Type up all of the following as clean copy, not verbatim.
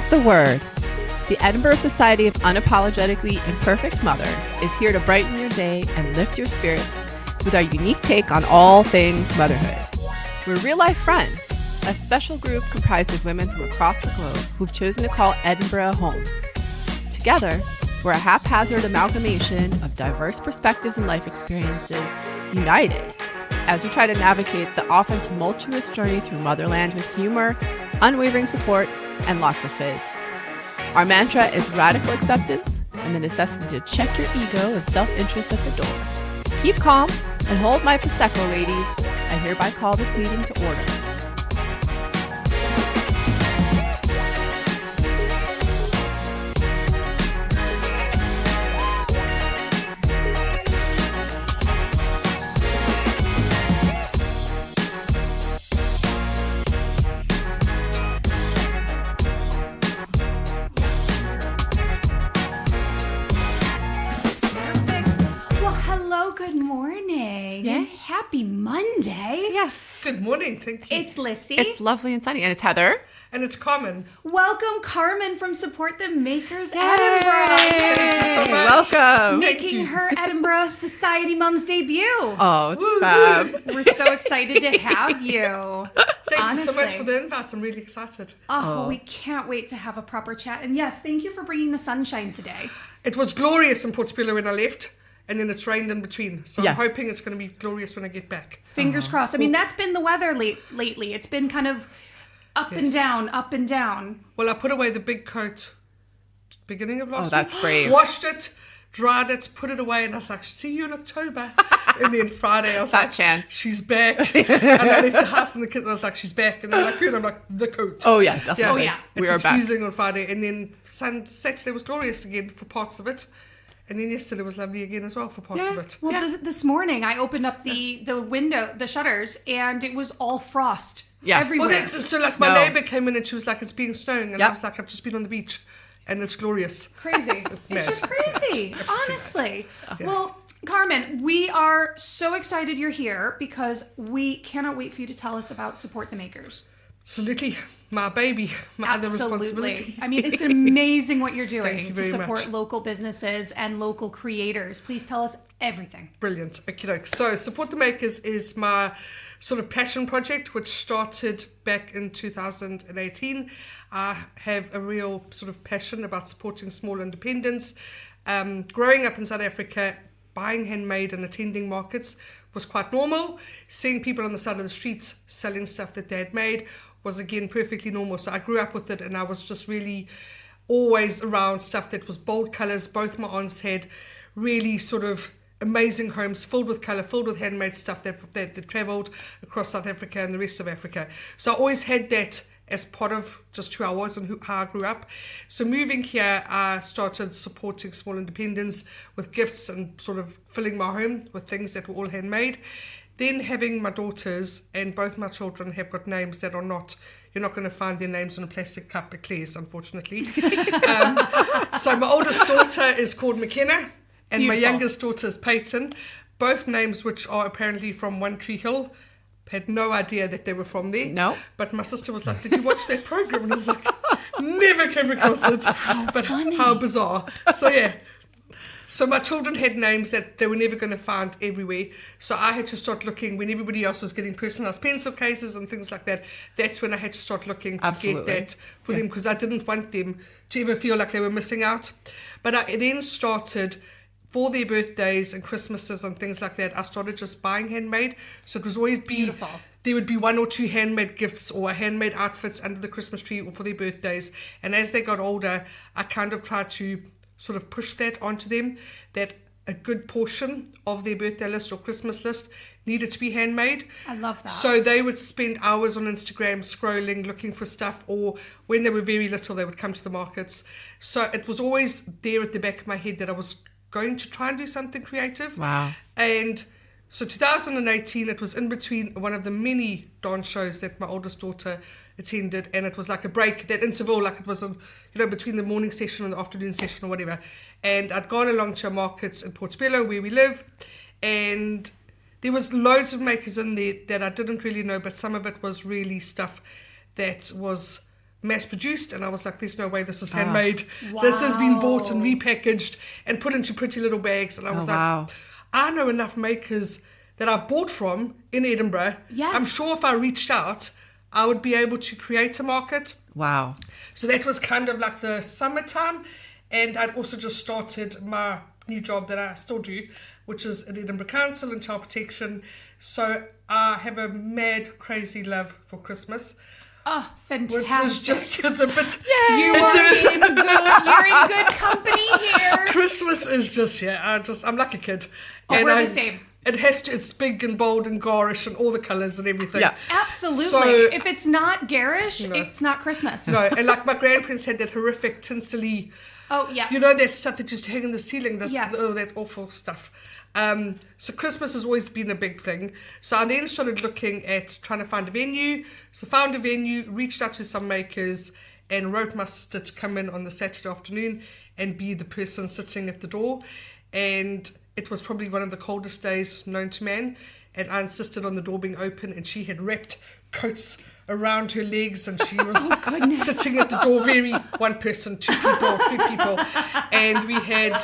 Spreads the word. The Edinburgh Society of Unapologetically Imperfect Mothers is here to brighten your day and lift your spirits with our unique take on all things motherhood. We're real-life friends, a special group comprised of women from across the globe who've chosen to call Edinburgh home. Together, we're a haphazard amalgamation of diverse perspectives and life experiences united as we try to navigate the often tumultuous journey through motherland with humor, unwavering support, and lots of fizz. Our mantra is radical acceptance and the necessity to check your ego and self-interest at the door. Keep calm and hold my Prosecco, ladies. I hereby call this meeting to order. Happy Monday. Yes. Good morning. Thank you. It's Lissy. It's lovely and sunny. And it's Heather. And it's Carmen. Welcome, Carmen from Support the Makers Yay. Edinburgh. Thank you so much. Welcome. Making her Edinburgh Society Mom's debut. Oh, it's fab. We're so excited to have you. Thank you so much for the invite. I'm really excited. Oh, we can't wait to have a proper chat. And yes, thank you for bringing the sunshine today. It was glorious in Porty when I left. And then it's rained in between. So Yeah. I'm hoping it's going to be glorious when I get back. Fingers crossed. I mean, that's been the weather lately. It's been kind of up and down, up and down. Well, I put away the big coat beginning of last week. That's brave. Washed it, dried it, put it away. And I was like, see you in October. And then Friday I was That like, chance. she's back. And I left the house and the kids, I was like, she's back. And they're like, and I'm like, the coat. Oh, yeah, definitely. Oh, yeah. It We was are back. freezing on Friday. And then Saturday was glorious again for parts of it. And then yesterday was lovely again as well for parts of it. Well, this morning I opened up the window, the shutters, and it was all frost everywhere. Well, so like Snow. my neighbour came in and she was like, it's been snowing. And Yep. I was like, I've just been on the beach and it's glorious. Crazy. It's mad. just crazy, It's honestly. Yeah. Well, Carmen, we are so excited you're here because we cannot wait for you to tell us about Support the Makers. Absolutely. My baby, my other responsibility. Absolutely. I mean, it's amazing what you're doing Thank you to very support much. local businesses and local creators. Please tell us everything. Brilliant. Okay, so Support the Makers is my sort of passion project, which started back in 2018. I have a real sort of passion about supporting small independents. Growing up in South Africa, buying handmade and attending markets was quite normal. Seeing people on the side of the streets selling stuff that they had made was again perfectly normal. So I grew up with it and I was just really always around stuff that was bold colours. Both my aunts had really sort of amazing homes filled with colour, filled with handmade stuff that travelled across South Africa and the rest of Africa. So I always had that as part of just who I was and how I grew up. So moving here, I started supporting small independents with gifts and sort of filling my home with things that were all handmade. Then having my daughters, and both my children have got names that are not, you're not going to find their names on a plastic cup at Claire's, unfortunately. So my oldest daughter is called McKenna, and my youngest daughter is Peyton. Both names which are apparently from One Tree Hill. Had no idea that they were from there. No. But my sister was like, did you watch that program? And I was like, never came across it. How bizarre. So yeah. So my children had names that they were never going to find everywhere. So I had to start looking when everybody else was getting personalised pencil cases and things like that. That's when I had to start looking to get that for them because I didn't want them to ever feel like they were missing out. But I then started, for their birthdays and Christmases and things like that, I started just buying handmade. So it was always Beautiful. There would be one or two handmade gifts or handmade outfits under the Christmas tree or for their birthdays. And as they got older, I kind of tried to sort of push that onto them, that a good portion of their birthday list or Christmas list needed to be handmade. I love that. So they would spend hours on Instagram scrolling, looking for stuff, or when they were very little, they would come to the markets. So it was always there at the back of my head that I was going to try and do something creative. Wow. And so 2018, it was in between one of the many dance shows that my oldest daughter attended, and it was like a break, that interval, like it was between the morning session and the afternoon session or whatever. And I'd gone along to a market in Portobello where we live, and there was loads of makers in there that I didn't really know, but some of it was really stuff that was mass-produced, and I was like, there's no way this is handmade. This has been bought and repackaged and put into pretty little bags. And I was I know enough makers that I've bought from in Edinburgh. Yes. I'm sure if I reached out, I would be able to create a market. Wow. So that was kind of like the summertime, and I'd also just started my new job that I still do, which is at Edinburgh Council in child protection. So I have a mad, crazy love for Christmas. Oh, fantastic. Which is just, it's a bit... You're in good company here. Christmas is just, I'm like a kid. Oh, we're the same. It's big and bold and garish and all the colours and everything. Yeah. Absolutely. So, if it's not garish, it's not Christmas. No, and like my grandparents had that horrific tinsel-y... Oh, yeah. You know that stuff that just hang in the ceiling? Yes. That awful stuff. So Christmas has always been a big thing. So I then started looking at trying to find a venue. So found a venue, reached out to some makers, and wrote my sister to come in on the Saturday afternoon and be the person sitting at the door. And it was probably one of the coldest days known to man. And I insisted on the door being open, and she had wrapped coats around her legs, and she was sitting at the door, one person, 2 people, 3 people, and we had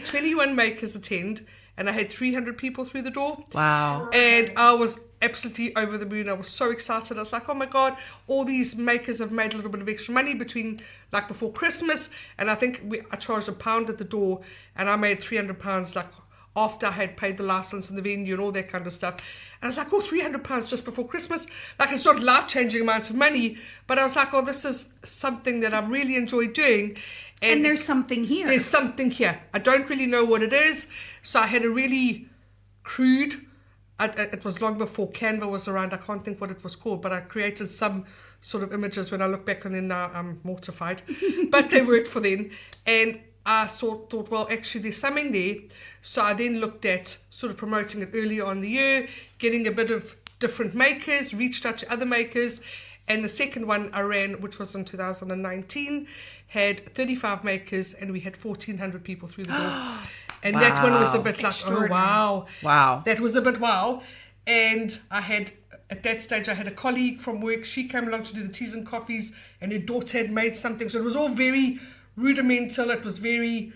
21 makers attend, and I had 300 people through the door. Wow. And I was absolutely over the moon. I was so excited. I was like, oh my God, all these makers have made a little bit of extra money before Christmas, and I think I charged £1 at the door, and I made £300 after I had paid the license and the venue and all that kind of stuff. And I was like, £300 just before Christmas. It's not a life-changing amount of money, but I was like, this is something that I really enjoy doing. And there's something here. There's something here. I don't really know what it is. So I had a really crude, it was long before Canva was around. I can't think what it was called, but I created some sort of images. When I look back on them now, I'm mortified. But they worked for then. And I thought, well, actually, there's something there. So I then looked at sort of promoting it earlier on in the year, getting a bit of different makers, reached out to other makers. And the second one I ran, which was in 2019, had 35 makers, and we had 1,400 people through the door. And that one was a bit like, oh, wow. Wow. That was a bit wow. And at that stage, I had a colleague from work. She came along to do the teas and coffees, and her daughter had made something. So it was all very rudimental. It was very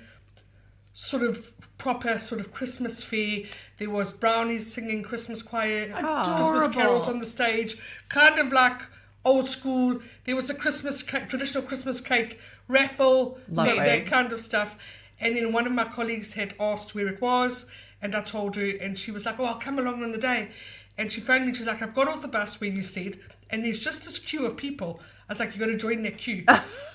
sort of proper sort of Christmas fair. There was brownies singing Christmas choir, Christmas carols on the stage, kind of like old school. There was a traditional Christmas cake raffle, so that kind of stuff. And then one of my colleagues had asked where it was, and I told her, and she was like, oh, I'll come along on the day. And she phoned me, she's like, I've got off the bus where you said, and there's just this queue of people. I was like, you got to join that queue.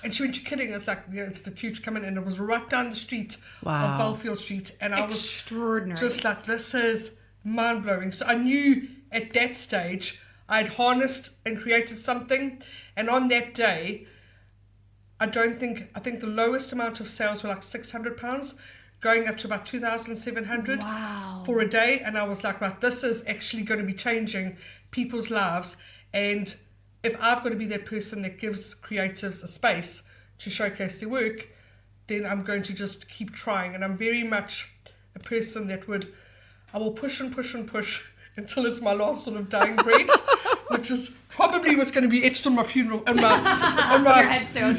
And she went, you're kidding. I was like, yeah, it's the queue to come in. And it was right down the street of Belfield Street. And I was just like, this is mind-blowing. So I knew at that stage I'd harnessed and created something. And on that day, I think the lowest amount of sales were like £600, going up to about 2,700 for a day. And I was like, right, this is actually going to be changing people's lives. And if I've got to be that person that gives creatives a space to showcase their work, then I'm going to just keep trying. And I'm very much a person that I will push and push and push until it's my last sort of dying breath, which is probably what's going to be etched on my funeral, on my headstone.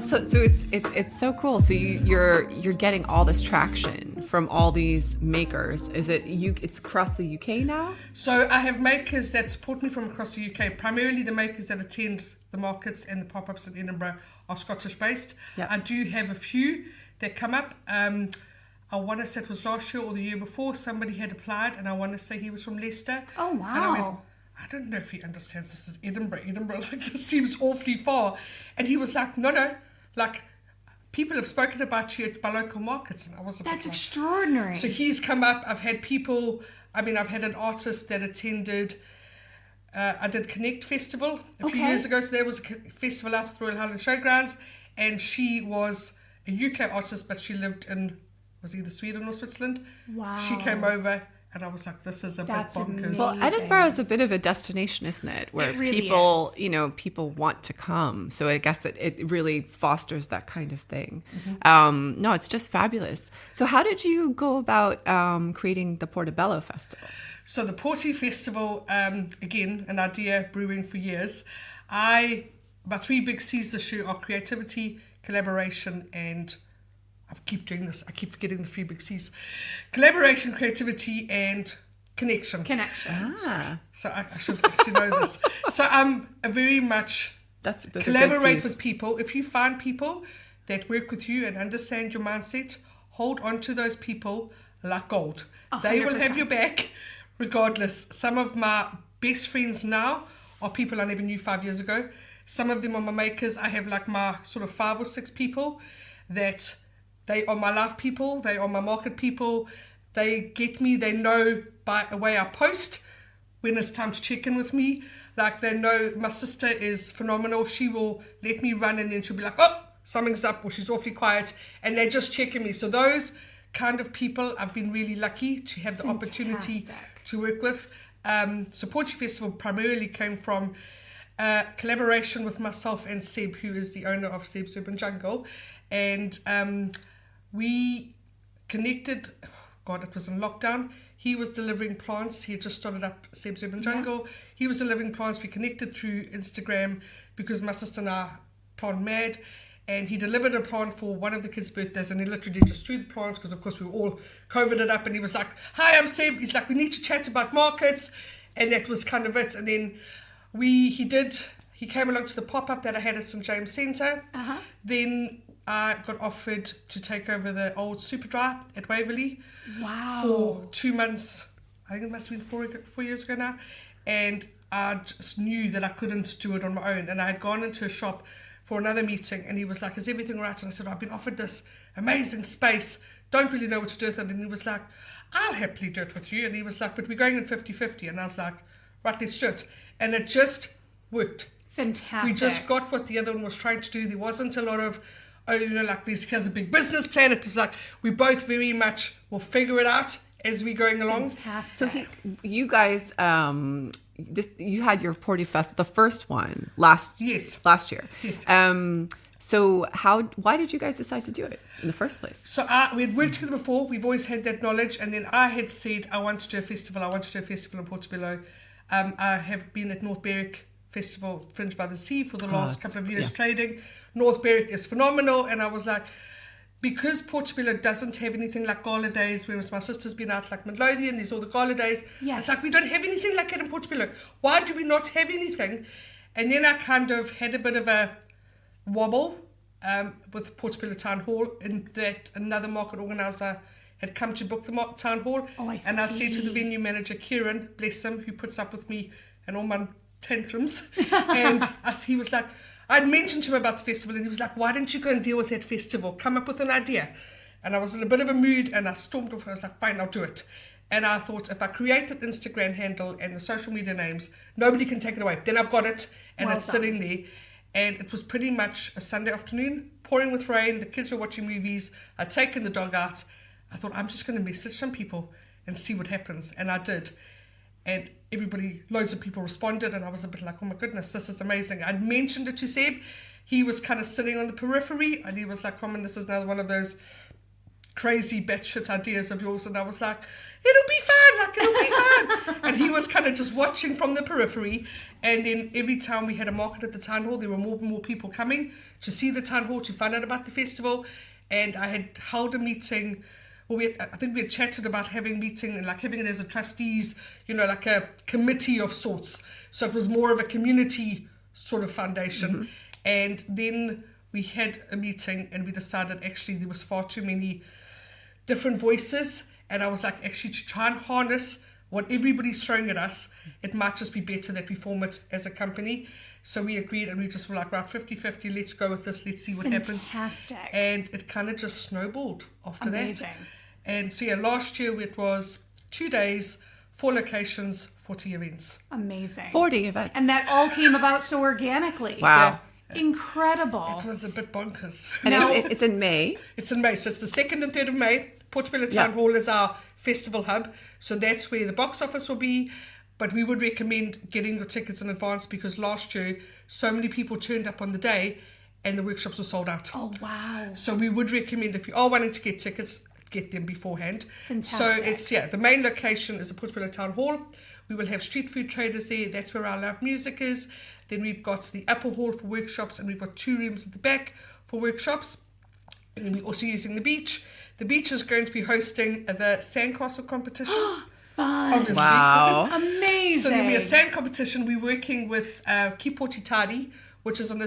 So it's so cool. So you're getting all this traction from all these makers. Is it it's across the UK now? So I have makers that support me from across the UK. Primarily the makers that attend the markets and the pop-ups in Edinburgh are Scottish based. Yep. I do have a few that come up. I want to say it was last year or the year before, somebody had applied, and I want to say he was from Leicester. Oh wow. And I went, I don't know if he understands this is Edinburgh, like this seems awfully far. And he was like, no, like people have spoken about you at my local markets. And I was That's extraordinary. So he's come up. I've had people, I've had an artist that attended, I did Connect Festival a few years ago. So there was a festival out at the Royal Highland Showgrounds, and she was a UK artist, but she lived in, was either Sweden or Switzerland. Wow. She came over And I was like, this is a That's bit bonkers. amazing. Well, Edinburgh is a bit of a destination, isn't it? Where It really people, is. People want to come. So I guess that it really fosters that kind of thing. No, it's just fabulous. So how did you go about creating the Portobello Festival? So the Porty Festival, again, an idea brewing for years. My 3 big C's this year are creativity, collaboration, and I keep doing this. I keep forgetting the 3 big C's. Collaboration, creativity, and connection. Connection. So I should actually know this. So I'm very much Those are good collaborate C's. with people. If you find people that work with you and understand your mindset, hold on to those people like gold. They will have 100%. your back regardless. Some of my best friends now are people I never knew 5 years ago. Some of them are my makers. I have like my sort of 5 or 6 people that they are my life people. They are my market people. They get me. They know by the way I post when it's time to check in with me. Like they know my sister is phenomenal. She will let me run and then she'll be like, oh, something's up, or she's awfully quiet. And they're just checking me. So those kind of people I've been really lucky to have the opportunity to work with. So Porty Festival primarily came from collaboration with myself and Seb, who is the owner of Seb's Urban Jungle. And we connected, God, it was in lockdown. He was delivering plants. He had just started up Seb's Urban Jungle. Yeah. He was delivering plants. We connected through Instagram because my sister and I are plant mad. And he delivered a plant for one of the kids' birthdays, and he literally just threw the plants because, of course, we were all COVIDed up. And he was like, "Hi, I'm Seb." He's like, "We need to chat about markets," and that was kind of it. And then he came along to the pop-up that I had at St James Centre. Then I got offered to take over the old Superdry at Waverley for 2 months. I think it must have been 4 years ago now. And I just knew that I couldn't do it on my own. And I had gone into a shop for another meeting, and he was like, "Is everything right?" And I said, "I've been offered this amazing space, don't really know what to do with it." And he was like, "I'll happily do it with you." And he was like, "But we're going in 50-50. And I was like, "Right, let's do it." And it just worked. Fantastic. We just got what the other one was trying to do. There wasn't a lot of, like this, he has a big business plan. It was like, we both very much will figure it out as we're going along. Fantastic. So you guys, you had your Porty Festival, the first one last year. Yes. So why did you guys decide to do it in the first place? So we had worked together before. We've always had that knowledge. And then I had said, I want to do a festival. I want to do a festival in Portobello. I have been at North Berwick Festival, Fringe by the Sea, for the last couple of years trading. North Berwick is phenomenal. And I was like, because Portobello doesn't have anything like gala days, whereas my sister's been out like Midlothian, there's all the gala days. Yes. It's like, we don't have anything like it in Portobello. Why do we not have anything? And then I kind of had a bit of a wobble with Portobello Town Hall, in that another market organiser had come to book the town hall. I said to the venue manager, Kieran, bless him, who puts up with me and all my tantrums, and he was like, I'd mentioned to him about the festival, and he was like, "Why don't you go and deal with that festival? Come up with an idea." And I was in a bit of a mood, and I stormed off. I was like, "Fine, I'll do it." And I thought, if I create an Instagram handle and the social media names, nobody can take it away. Then I've got it, and it's sitting there. And it was pretty much a Sunday afternoon, pouring with rain. The kids were watching movies. I'd taken the dog out. I thought, I'm just going to message some people and see what happens. And I did. And loads of people responded, and I was a bit like, oh my goodness, this is amazing. I'd mentioned it to Seb. He was kind of sitting on the periphery, and he was like, Carmen, this is another one of those crazy batshit ideas of yours. And I was like, it'll be fun, and he was kind of just watching from the periphery. And then every time we had a market at the town hall, there were more and more people coming to see the town hall, to find out about the festival. And I had held a meeting. Well, I think we had chatted about having a meeting and like having it as a trustees, like a committee of sorts. So it was more of a community sort of foundation. And then we had a meeting, and we decided actually there was far too many different voices. And I was like, actually, to try and harness what everybody's throwing at us, it might just be better that we form it as a company. So we agreed, and we just were like, right, 50-50, let's go with this, let's see what happens. Fantastic. And it kind of just snowballed after Amazing. that. And so last year it was 2 days, 4 locations, 40 events. Amazing. 40 events. And that all came about so organically. Wow. Yeah. Incredible. It was a bit bonkers. And it's in May. It's in May, so it's the 2nd and 3rd of May. Portobello Town Hall is our festival hub. So that's where the box office will be. But we would recommend getting your tickets in advance because last year so many people turned up on the day and the workshops were sold out. Oh, wow. So we would recommend if you are wanting to get tickets, get them beforehand. Fantastic. So it's, the main location is the Porty Town Hall. We will have street food traders there. That's where our live music is. Then we've got the upper hall for workshops, and we've got 2 rooms at the back for workshops. And then we're also using the beach. The beach is going to be hosting the sandcastle competition. Fun. Obviously. Wow. Amazing. So then we have sand competition. We're working with Keep Porty Tidy, which is an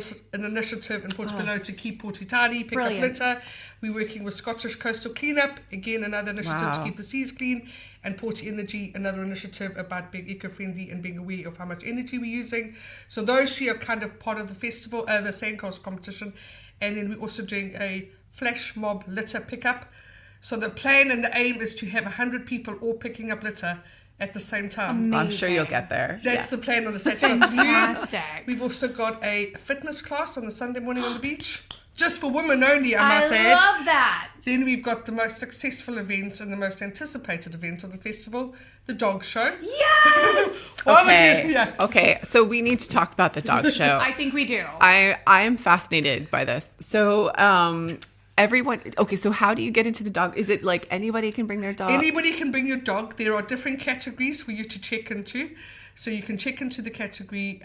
initiative in Portobello to keep Porty tidy, pick Brilliant. up litter. We're working with Scottish Coastal Cleanup, again another initiative to keep the seas clean, and Porty Energy, another initiative about being eco-friendly and being aware of how much energy we're using. So those 3 are kind of part of the festival, the sandcastle competition, and then we're also doing a flash mob litter pickup. So the plan and the aim is to have 100 people all picking up litter at the same time. Amazing. I'm sure you'll get there. That's the plan on the Saturday Fantastic. We've also got a fitness class on the Sunday morning on the beach. Just for women only, I might I add. love that. Then we've got the most successful event and the most anticipated event of the festival, the dog show. Yes. Okay, so we need to talk about the dog show. I think we do. I am fascinated by this. So so how do you get into the dog? Is it like anybody can bring their dog? Anybody can bring your dog. There are different categories for you to check into. So you can check into the category.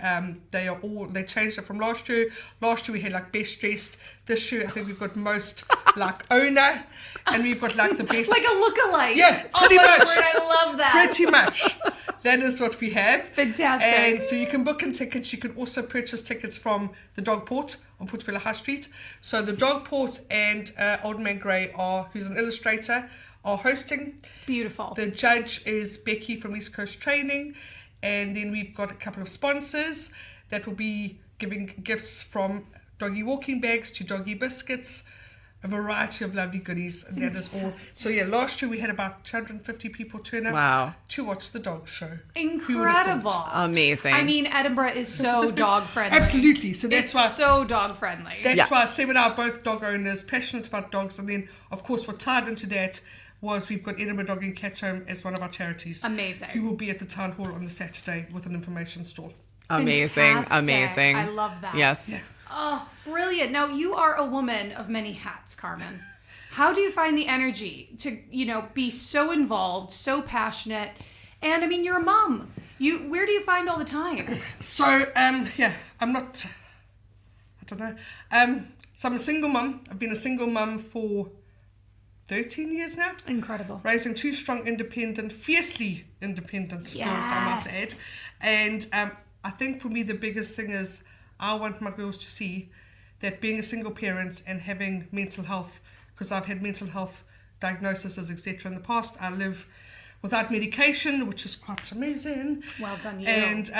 They changed it from last year. Last year we had like best dressed. This year I think we've got most like owner, and we've got like the best. Like a lookalike. Yeah, pretty oh my much. Word, I love that. Pretty much. That is what we have. Fantastic. And so you can book in tickets. You can also purchase tickets from the Dog Port on Portobello High Street. So the Dog Port and Old Man Grey who's an illustrator, are hosting. Beautiful. The judge is Becky from East Coast Training. And then we've got a couple of sponsors that will be giving gifts from doggy walking bags to doggy biscuits, a variety of lovely goodies. And that is all. So last year we had about 250 people turn up to watch the dog show. Incredible. Amazing. I mean, Edinburgh is so dog friendly. Absolutely. So that's why so dog friendly. That's why Sam and I are both dog owners, passionate about dogs. And then, of course, what tied into that was we've got Edinburgh Dog and Cat Home as one of our charities. Amazing. Who will be at the town hall on the Saturday with an information stall. Amazing. Fantastic. Amazing. I love that. Yes. Yeah. Oh, brilliant. Now, you are a woman of many hats, Carmen. How do you find the energy to, be so involved, so passionate? And, I mean, you're a mom. Where do you find all the time? So, I'm not, I don't know. So I'm a single mum. I've been a single mum for 13 years now. Incredible. Raising 2 strong, fiercely independent girls, I must add. And I think for me the biggest thing is I want my girls to see that being a single parent and having mental health, because I've had mental health diagnoses, etc. in the past. I live without medication, which is quite amazing. Well done, you. And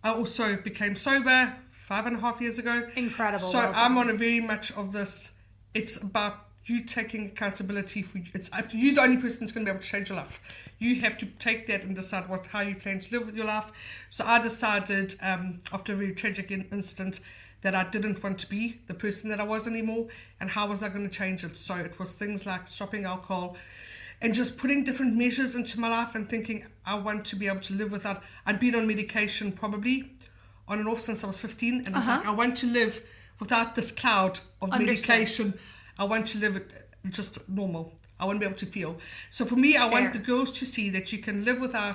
I also became sober 5.5 years ago. Incredible. So well I'm done. on a very much of this. It's about you taking accountability for you. It's you the only person that's going to be able to change your life. You have to take that and decide how you plan to live with your life. So I decided after a very tragic incident that I didn't want to be the person that I was anymore, and how was I going to change it? So it was things like stopping alcohol and just putting different measures into my life and thinking I want to be able to live without. I'd been on medication probably on and off since I was 15, and I was like, I want to live without this cloud of medication. I want to live it just normal. I want to be able to feel. So for me, I want the girls to see that you can live I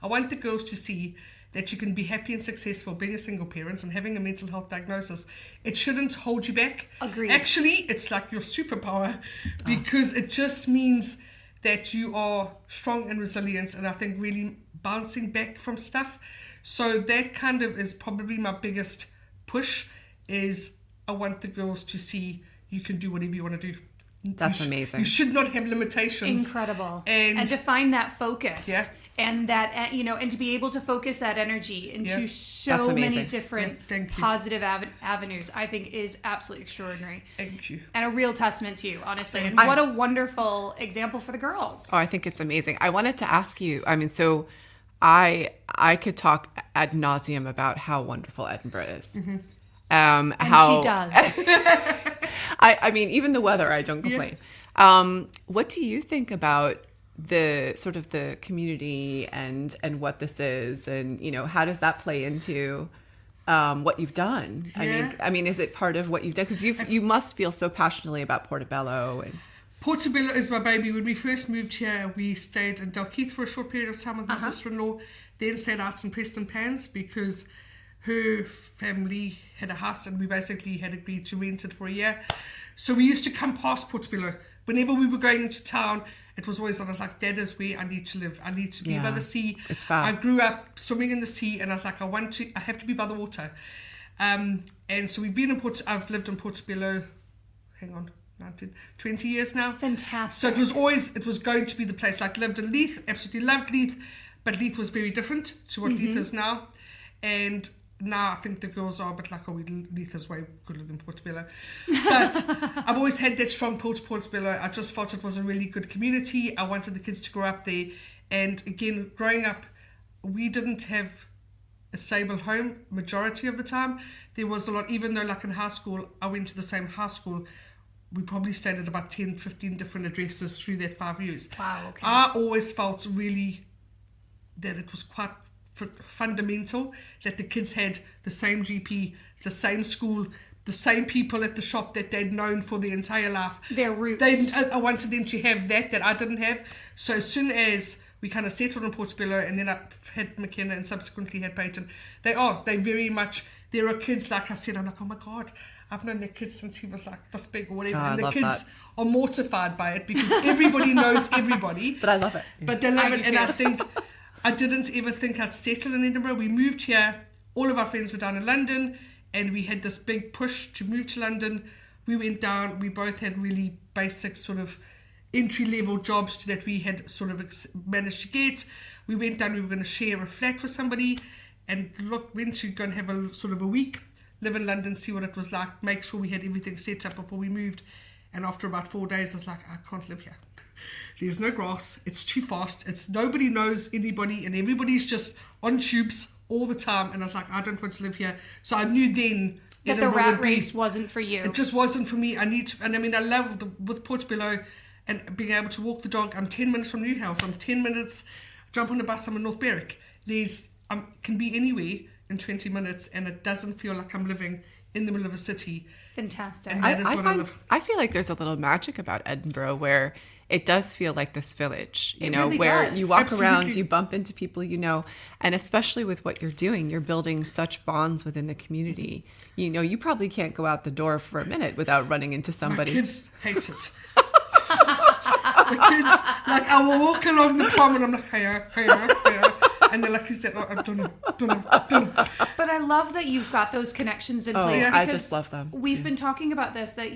want the girls to see that you can be happy and successful being a single parent and having a mental health diagnosis. It shouldn't hold you back. Agreed. Actually, it's like your superpower, because it just means that you are strong and resilient, and I think really bouncing back from stuff. So that kind of is probably my biggest push, is I want the girls to see you can do whatever you want to do. That's amazing. You should not have limitations. Incredible. And to find that focus. Yeah. And that, and to be able to focus that energy into so many different positive avenues, I think is absolutely extraordinary. Thank you. And a real testament to you, honestly. And what a wonderful example for the girls. Oh, I think it's amazing. I wanted to ask you, I mean, so I could talk ad nauseum about how wonderful Edinburgh is. Mm-hmm. And she does. I mean, even the weather, I don't complain. What do you think about the sort of the community and what this is, and how does that play into what you've done? Yeah. I mean, is it part of what you've done? Because you must feel so passionately about Portobello. And Portobello is my baby. When we first moved here, we stayed in Dalkeith for a short period of time with my sister-in-law, then stayed out in Preston Pans because her family had a house and we basically had agreed to rent it for a year. So we used to come past Portobello. Whenever we were going into town, it was always, I was like, that is where I need to live. I need to be by the sea. It's fab. I grew up swimming in the sea and I was like, I have to be by the water. And so I've lived in Portobello, 20 years now. Fantastic. So it was going to be the place. Like, lived in Leith, absolutely loved Leith, but Leith was very different to what Leith is now. And now I think the girls are a bit like, Leith is way gooder than Portobello. But I've always had that strong pull to Portobello. I just felt it was a really good community. I wanted the kids to grow up there. And again, growing up, we didn't have a stable home majority of the time. There was a lot, even though like in high school, I went to the same high school, we probably stayed at about 10, 15 different addresses through that 5 years. Wow, okay. I always felt really that it was quite fundamental that the kids had the same GP, the same school, the same people at the shop that they'd known for their entire life. Their roots. I wanted them to have that I didn't have. So as soon as we kind of settled in Portobello, and then I had McKenna and subsequently had Peyton, they very much, there are kids, like I said, I'm like, oh my God, I've known that kid since he was like this big or whatever. And the kids are mortified by it because everybody knows everybody. But I love it. But they love it. And I think, I didn't ever think I'd settle in Edinburgh. We moved here, all of our friends were down in London, and we had this big push to move to London. We went down, we both had really basic sort of entry-level jobs that we had sort of managed to get. We went down, we were going to share a flat with somebody, and went to go and have a sort of a week, live in London, see what it was like, make sure we had everything set up before we moved. And after about 4 days, I was like, I can't live here. There's no grass, it's too fast, nobody knows anybody, and everybody's just on tubes all the time. And I was like, I don't want to live here. So I knew then that the rat race wasn't for you. It just wasn't for me. I love with Portobello and being able to walk the dog. I'm 10 minutes from Newhouse, I'm 10 minutes, jump on a bus, I'm in North Berwick. Can be anywhere in 20 minutes, and it doesn't feel like I'm living in the middle of a city. Fantastic. And that is what I love. I feel like there's a little magic about Edinburgh where it does feel like this village, really where does. you walk Absolutely. around, you bump into people, and especially with what you're doing, you're building such bonds within the community. You probably can't go out the door for a minute without running into somebody. My kids hate it. The kids, like, I will walk along the prom and I'm like, hiya. And they're like, you said, I don't know. But I love that you've got those connections in place. yeah. I just love them. We've been talking about this, that,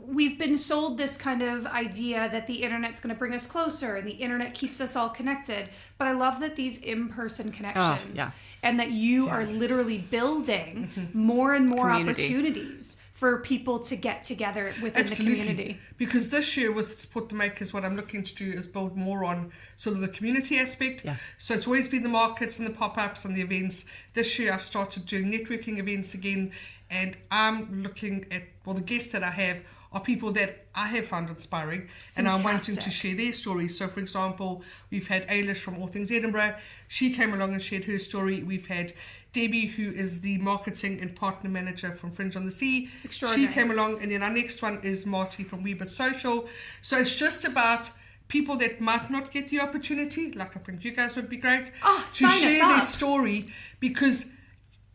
we've been sold this kind of idea that the internet's going to bring us closer and the internet keeps us all connected. But I love that these in-person connections and that you are literally building more and more opportunities for people to get together within the community. Because this year with Support the Makers, what I'm looking to do is build more on sort of the community aspect. Yeah. So it's always been the markets and the pop-ups and the events. This year I've started doing networking events again, and I'm looking at, the guests that I have are people that I have found inspiring. Fantastic. And I'm wanting to share their stories. So for example, we've had Ailish from All Things Edinburgh. She came along and shared her story. We've had Debbie, who is the marketing and partner manager from Fringe on the Sea. She came along, and then our next one is Marty from Weebit Social. So it's just about people that might not get the opportunity, like I think you guys would be great, to share their story, because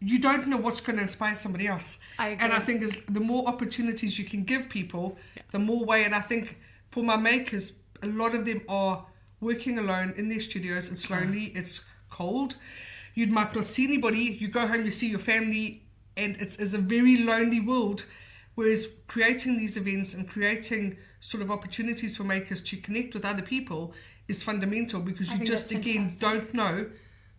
you don't know what's going to inspire somebody else. I agree. And I think the more opportunities you can give people, the more way. And I think for my makers, a lot of them are working alone in their studios. It's lonely, it's cold. You might not see anybody. You go home, you see your family, and it's a very lonely world. Whereas creating these events and creating sort of opportunities for makers to connect with other people is fundamental, because you just, again, don't know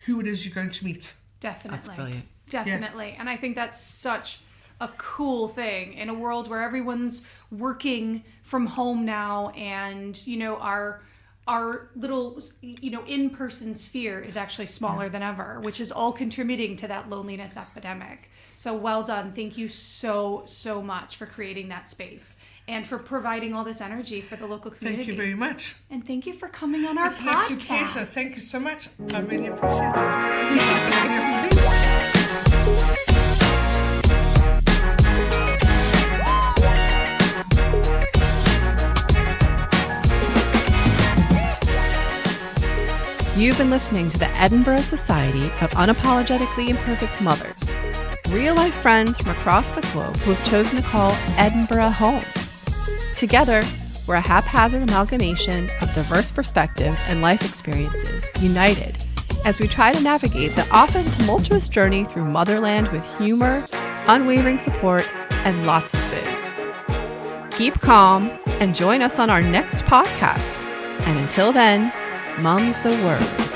who it is you're going to meet. Definitely. That's brilliant. Definitely. Yeah. And I think that's such a cool thing in a world where everyone's working from home now, and, our our little, in-person sphere is actually smaller than ever, which is all contributing to that loneliness epidemic. So well done. Thank you so, so much for creating that space and for providing all this energy for the local community. Thank you very much. And thank you for coming on our It's an podcast. absolute pleasure. Thank you so much. I really appreciate it. You've been listening to the Edinburgh Society of Unapologetically Imperfect Mothers, real-life friends from across the globe who have chosen to call Edinburgh home. Together, we're a haphazard amalgamation of diverse perspectives and life experiences united as we try to navigate the often tumultuous journey through motherland with humor, unwavering support, and lots of fizz. Keep calm and join us on our next podcast. And until then, Mum's the word.